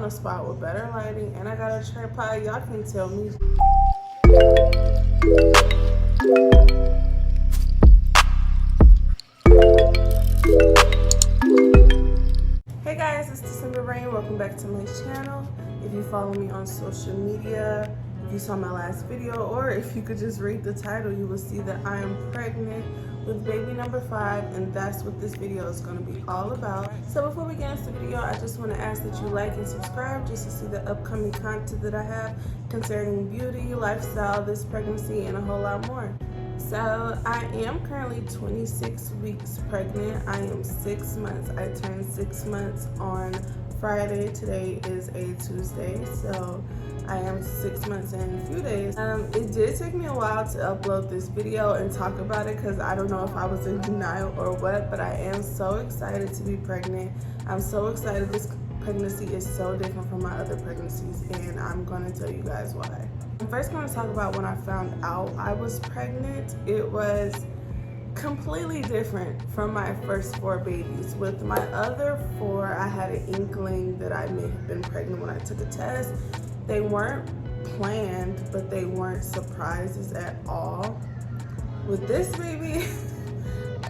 found a spot with better lighting and I got a tripod. Y'all can tell me. Hey guys, it's December Rain. Welcome back to my channel. If you follow me on social media, if you saw my last video, or if you could just read the title, you will see that I am pregnant with baby number 5, and that's what this video is going to be all about. So before we get into the video, I just want to ask that you like and subscribe just to see the upcoming content that I have concerning beauty, lifestyle, this pregnancy, and a whole lot more. So I am currently 26 weeks pregnant. I am 6 months. I turned 6 months on Friday. Today is a Tuesday, so I am 6 months in a few days. It did take me a while to upload this video and talk about it because I don't know if I was in denial or what, but I am so excited to be pregnant. I'm so excited. This pregnancy is so different from my other pregnancies, and I'm going to tell you guys why. I'm first going to talk about when I found out I was pregnant. It was completely different from my first 4 babies. With my other 4, I had an inkling that I may have been pregnant when I took a test. They weren't planned, but they weren't surprises at all. With this baby,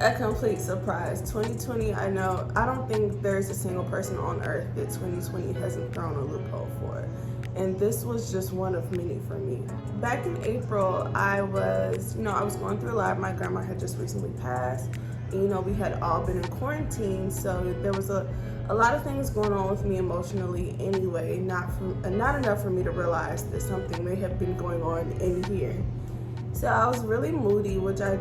a complete surprise. 2020, I know, I don't think there's a single person on earth that 2020 hasn't thrown a loophole for. And this was just one of many for me. Back in April, I was going through a lot. My grandma had just recently passed. And, we had all been in quarantine, so there was a lot of things going on with me emotionally anyway, not enough for me to realize that something may have been going on in here. So I was really moody, which I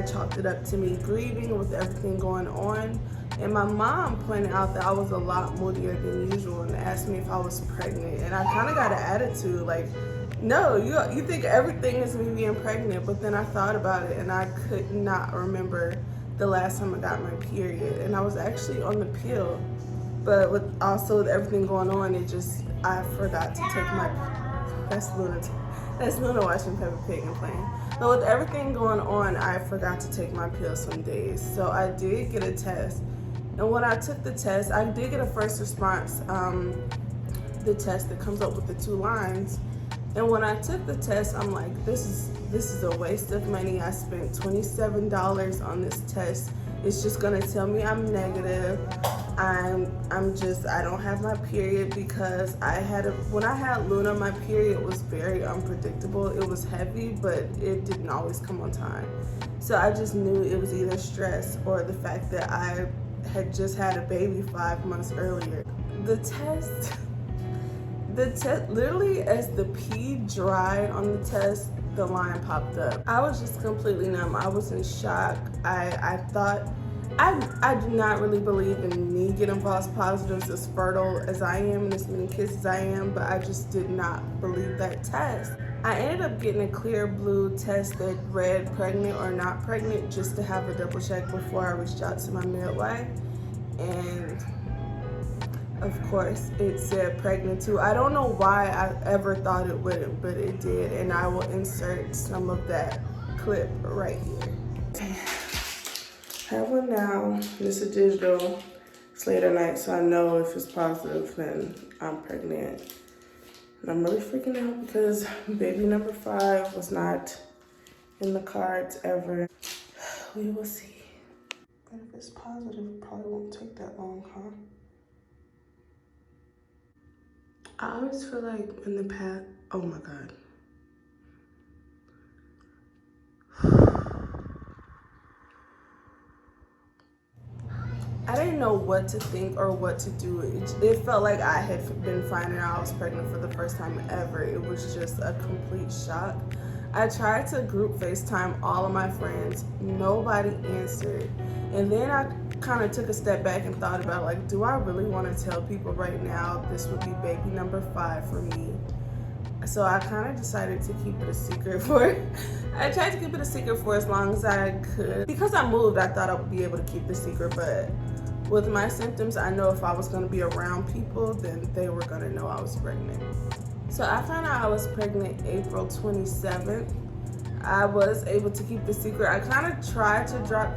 chalked it up to me grieving with everything going on. And my mom pointed out that I was a lot moodier than usual and asked me if I was pregnant. And I kind of got an attitude like, no, you think everything is me being pregnant. But then I thought about it and I could not remember the last time I got my period. And I was actually on the pill. But with everything going on, I forgot to take my, that's Luna watching Peppa Pig and playing. But with everything going on, I forgot to take my pill some days. So I did get a test. And when I took the test, I did get a first response, the test that comes up with the 2 lines. And when I took the test, I'm like, this is a waste of money. I spent $27 on this test. It's just gonna tell me I'm negative. I don't have my period because when I had Luna, my period was very unpredictable. It was heavy, but it didn't always come on time. So I just knew it was either stress or the fact that I had just had a baby 5 months earlier. The test, literally as the pee dried on the test, the line popped up. I was just completely numb. I was in shock. I thought, I do not really believe in me getting false positives as fertile as I am and as many kids as I am, but I just did not believe that test. I ended up getting a clear blue test that read pregnant or not pregnant just to have a double check before I reached out to my midwife. And of course it said pregnant too. I don't know why I ever thought it wouldn't, but it did. And I will insert some of that clip right here. I have one now. This is digital. It's late at night, so I know if it's positive, then I'm pregnant. And I'm really freaking out because baby number 5 was not in the cards ever. We will see. But if it's positive, it probably won't take that long, huh? I always feel like in the past, oh my God. I didn't know what to think or what to do. It felt like I had been finding out I was pregnant for the first time ever. It was just a complete shock. I tried to group FaceTime all of my friends. Nobody answered. And then I kind of took a step back and thought about, like, do I really want to tell people right now this would be baby number 5 for me? So I kind of decided to keep it a secret I tried to keep it a secret for as long as I could. Because I moved, I thought I would be able to keep the secret, but with my symptoms, I know if I was going to be around people, then they were going to know I was pregnant. So I found out I was pregnant April 27th. I was able to keep the secret. I kind of tried to drop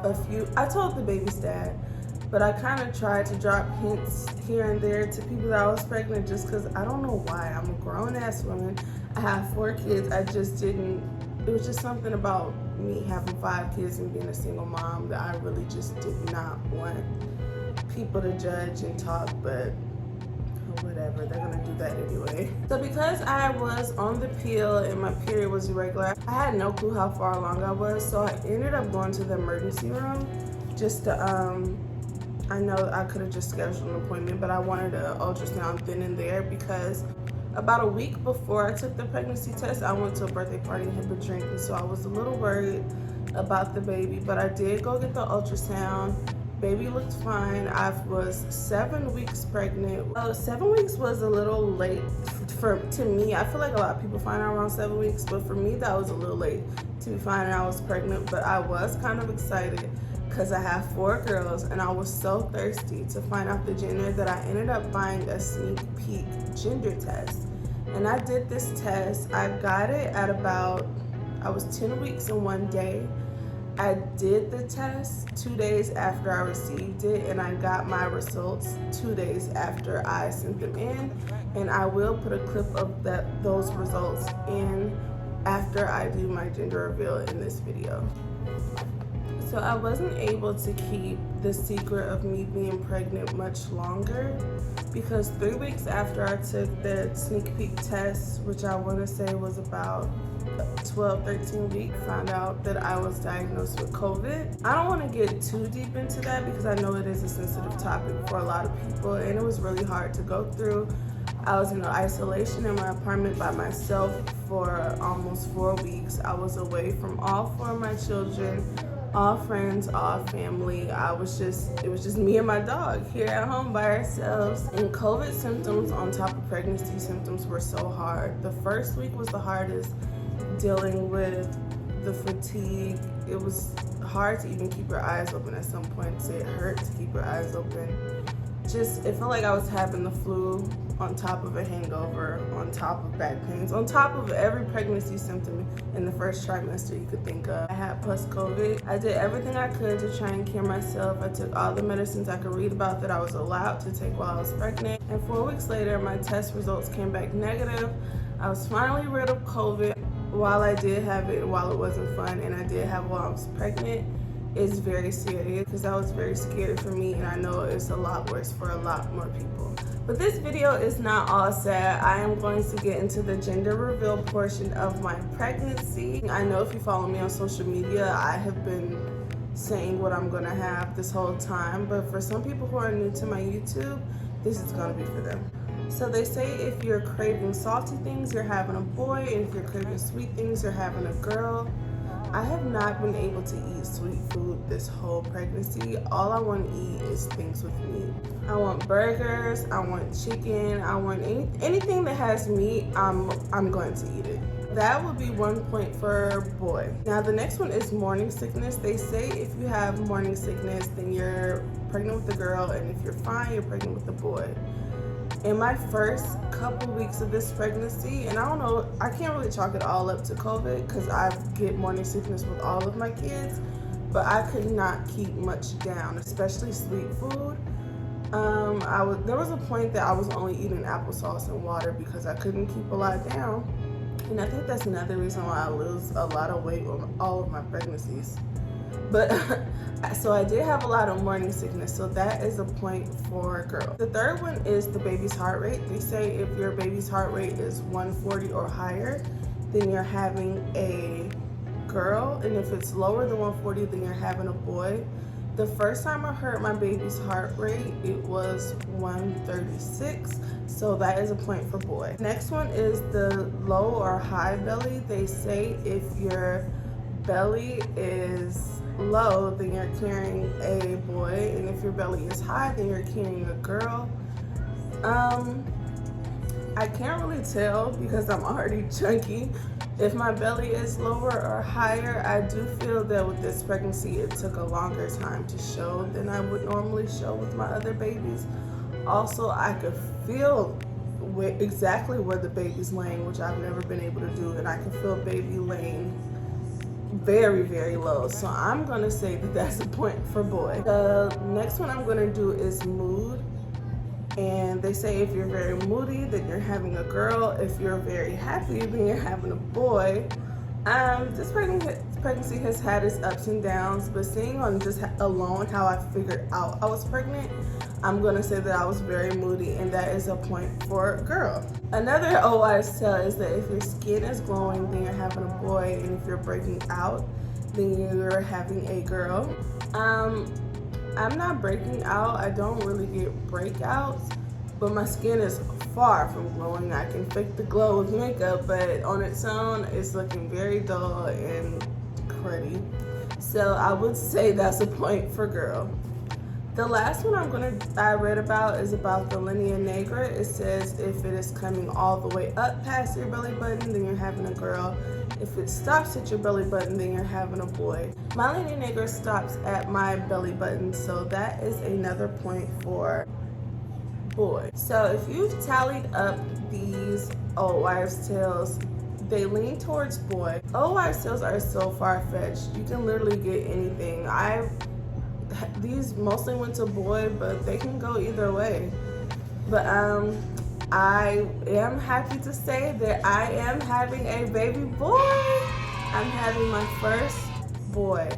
a few. I told the baby's dad, but I kind of tried to drop hints here and there to people that I was pregnant just because I don't know why. I'm a grown-ass woman. I have 4 kids. I just didn't, it was just something about me having 5 kids and being a single mom that I really just did not want people to judge and talk, but whatever, they're gonna do that anyway. So because I was on the pill and my period was irregular, I had no clue how far along I was, so I ended up going to the emergency room just to, I know I could have just scheduled an appointment, but I wanted an ultrasound then and there because about a week before I took the pregnancy test, I went to a birthday party and had been drinking, so I was a little worried about the baby, but I did go get the ultrasound. Baby looked fine. I was 7 weeks pregnant. 7 weeks was a little late to me. I feel like a lot of people find out around 7 weeks, but for me that was a little late to be finding out I was pregnant. But I was kind of excited because I have 4 girls and I was so thirsty to find out the gender that I ended up buying a sneak peek gender test. And I did this test. I got it at about, I was 10 weeks and 1 day. I did the test 2 days after I received it, and I got my results 2 days after I sent them in. And I will put a clip of those results in after I do my gender reveal in this video. So I wasn't able to keep the secret of me being pregnant much longer because 3 weeks after I took the sneak peek test, which I want to say was about 12, 13 weeks, found out that I was diagnosed with COVID. I don't want to get too deep into that because I know it is a sensitive topic for a lot of people, and it was really hard to go through. I was in isolation in my apartment by myself for almost 4 weeks. I was away from all 4 of my children, all friends, all family. It was just me and my dog here at home by ourselves. And COVID symptoms on top of pregnancy symptoms were so hard. The first week was the hardest, dealing with the fatigue. It was hard to even keep your eyes open at some points. It hurt to keep your eyes open. It felt like I was having the flu on top of a hangover, on top of back pains, on top of every pregnancy symptom in the first trimester you could think of. I had plus COVID. I did everything I could to try and cure myself. I took all the medicines I could read about that I was allowed to take while I was pregnant. And 4 weeks later, my test results came back negative. I was finally rid of COVID. While I did have it, while it wasn't fun, and I did have it while I was pregnant, it's very serious because that was very scary for me, and I know it's a lot worse for a lot more people. But this video is not all sad. I am going to get into the gender reveal portion of my pregnancy. I know if you follow me on social media, I have been saying what I'm gonna have this whole time, but for some people who are new to my YouTube, this is gonna be for them. So they say if you're craving salty things, you're having a boy, and if you're craving sweet things, you're having a girl. I have not been able to eat sweet food this whole pregnancy. All I want to eat is things with meat. I want burgers, I want chicken, I want anything that has meat, I'm going to eat it. That would be 1 point for boy. Now the next one is morning sickness. They say if you have morning sickness, then you're pregnant with a girl, and if you're fine, you're pregnant with a boy. In my first couple weeks of this pregnancy, and I don't know, I can't really chalk it all up to COVID because I get morning sickness with all of my kids, but I could not keep much down, especially sweet food. There was a point that I was only eating applesauce and water because I couldn't keep a lot down. And I think that's another reason why I lose a lot of weight on all of my pregnancies. But so I did have a lot of morning sickness, so that is a point for girls. The third one is the baby's heart rate. They say if your baby's heart rate is 140 or higher, then you're having a girl, and if it's lower than 140, then you're having a boy. The first time I heard my baby's heart rate, it was 136, so that is a point for boy. Next one is the low or high belly. They say if your belly is low, then you're carrying a boy, and if your belly is high, then you're carrying a girl. I can't really tell because I'm already chunky. If my belly is lower or higher, I do feel that with this pregnancy, it took a longer time to show than I would normally show with my other babies. Also, I could feel exactly where the baby's laying, which I've never been able to do, and I can feel baby laying very, very low. So I'm gonna say that that's a point for boy. The next one I'm gonna do is mood. And they say if you're very moody, then you're having a girl. If you're very happy, then you're having a boy. This pregnancy has had its ups and downs, but seeing on just alone how I figured out I was pregnant, I'm gonna say that I was very moody, and that is a point for girl. Another old wives' tale is that if your skin is glowing, then you're having a boy, and if you're breaking out, then you're having a girl. I'm not breaking out. I don't really get breakouts, but my skin is far from glowing. I can fake the glow with makeup, but on its own, it's looking very dull and cruddy. So I would say that's a point for girl. The last one I read about is about the linea nigra. It says if it is coming all the way up past your belly button, then you're having a girl. If it stops at your belly button, then you're having a boy. My linea nigra stops at my belly button, so that is another point for boy. So if you've tallied up these old wives' tales, they lean towards boy. Old wives' tales are so far-fetched. You can literally get anything. These mostly went to boy, but they can go either way. But I am happy to say that I am having a baby boy. I'm having my first boy.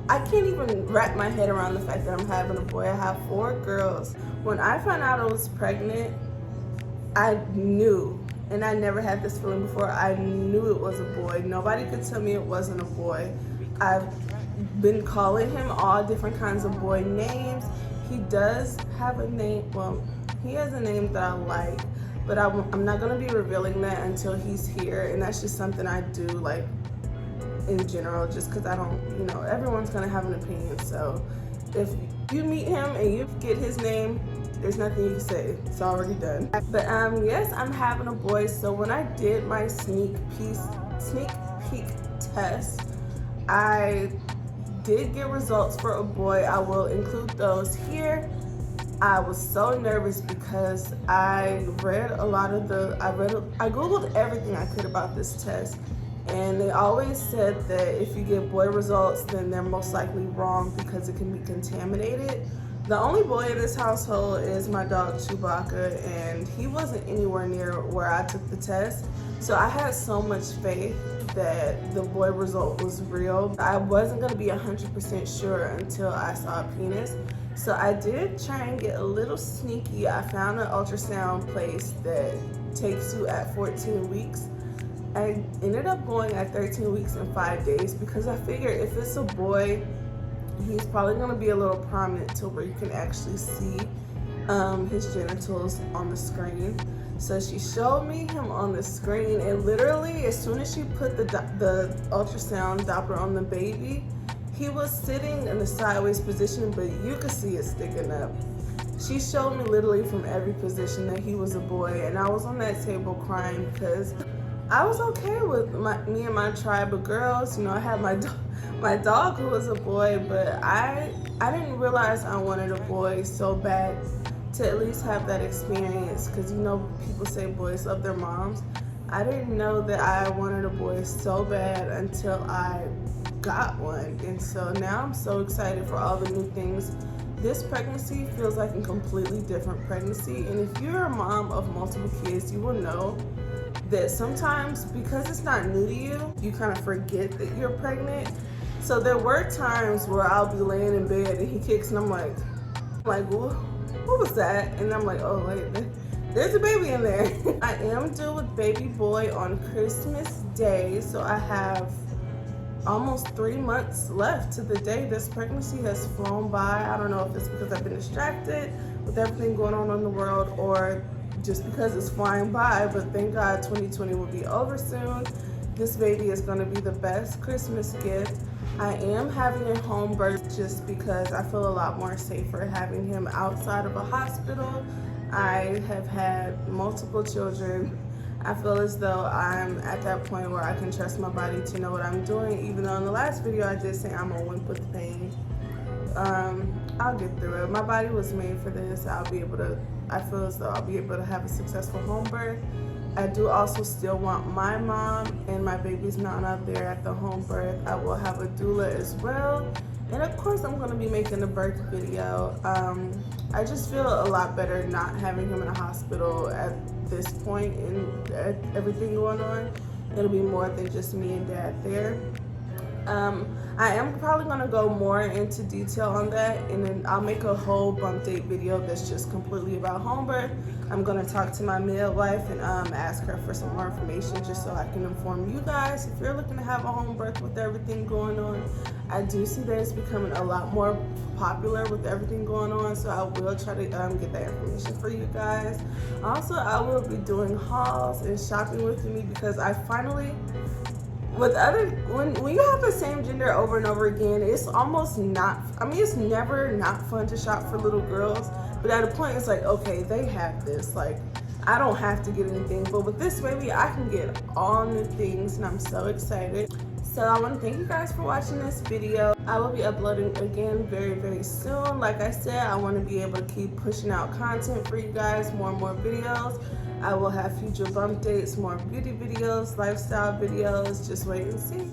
I can't even wrap my head around the fact that I'm having a boy. I have 4 girls. When I found out I was pregnant, I knew, and I never had this feeling before, I knew it was a boy. Nobody could tell me it wasn't a boy. I've been calling him all different kinds of boy names. He does have a name, well, he has a name that I like, but I'm not gonna be revealing that until he's here, and that's just something I do, like, in general, just because I don't, everyone's gonna have an opinion. So if you meet him and you get his name, there's nothing you can say. It's already done. But yes, I'm having a boy. So when I did my sneak peek test, I did get results for a boy. I will include those here. I was so nervous because I googled everything I could about this test, and they always said that if you get boy results, then they're most likely wrong because it can be contaminated. The only boy in this household is my dog Chewbacca, and he wasn't anywhere near where I took the test. So I had so much faith that the boy result was real. I wasn't gonna be 100% sure until I saw a penis. So I did try and get a little sneaky. I found an ultrasound place that takes you at 14 weeks. I ended up going at 13 weeks and 5 days because I figured if it's a boy, he's probably gonna be a little prominent to where you can actually see his genitals on the screen. So she showed me him on the screen, and literally as soon as she put the ultrasound Doppler on the baby, he was sitting in the sideways position, but you could see it sticking up. She showed me literally from every position that he was a boy, and I was on that table crying because I was okay with me and my tribe of girls. I had my dog who was a boy, but I didn't realize I wanted a boy so bad to at least have that experience, because people say boys love their moms. I didn't know that I wanted a boy so bad until I got one, and so now I'm so excited for all the new things. This pregnancy feels like a completely different pregnancy, and if you're a mom of multiple kids, you will know that sometimes, because it's not new to you, you kind of forget that you're pregnant. So there were times where I'll be laying in bed and he kicks and I'm like, what was that? And I'm like, oh wait, there's a baby in there. I am due with baby boy on Christmas Day, so I have almost 3 months left to the day. This pregnancy has flown by. I don't know if it's because I've been distracted with everything going on in the world, or just because it's flying by, but thank God 2020 will be over soon. This baby is going to be the best Christmas gift. I am having a home birth just because I feel a lot more safer having him outside of a hospital. I have had multiple children. I feel as though I'm at that point where I can trust my body to know what I'm doing, even though in the last video I did say I'm a wimp with pain. I'll get through it. My body was made for this. I feel as though I'll be able to have a successful home birth. I do also still want my mom and my baby's mom out there at the home birth. I will have a doula as well. And of course, I'm going to be making a birth video. I just feel a lot better not having him in a hospital at this point and everything going on. It'll be more than just me and dad there. I am probably going to go more into detail on that, and then I'll make a whole bump date video that's just completely about home birth. I'm going to talk to my midwife and ask her for some more information just so I can inform you guys. If you're looking to have a home birth with everything going on, I do see that it's becoming a lot more popular with everything going on, so I will try to get that information for you guys. Also, I will be doing hauls and shopping with me because I finally, when you have the same gender over and over again, it's almost not, it's never not fun to shop for little girls, but at a point it's like, okay, they have this, like, I don't have to get anything, but with this baby I can get all new things, and I'm so excited. So I want to thank you guys for watching this video. I will be uploading again very, very soon. Like I said, I want to be able to keep pushing out content for you guys, more and more videos. I will have future bump dates, more beauty videos, lifestyle videos. Just wait and see.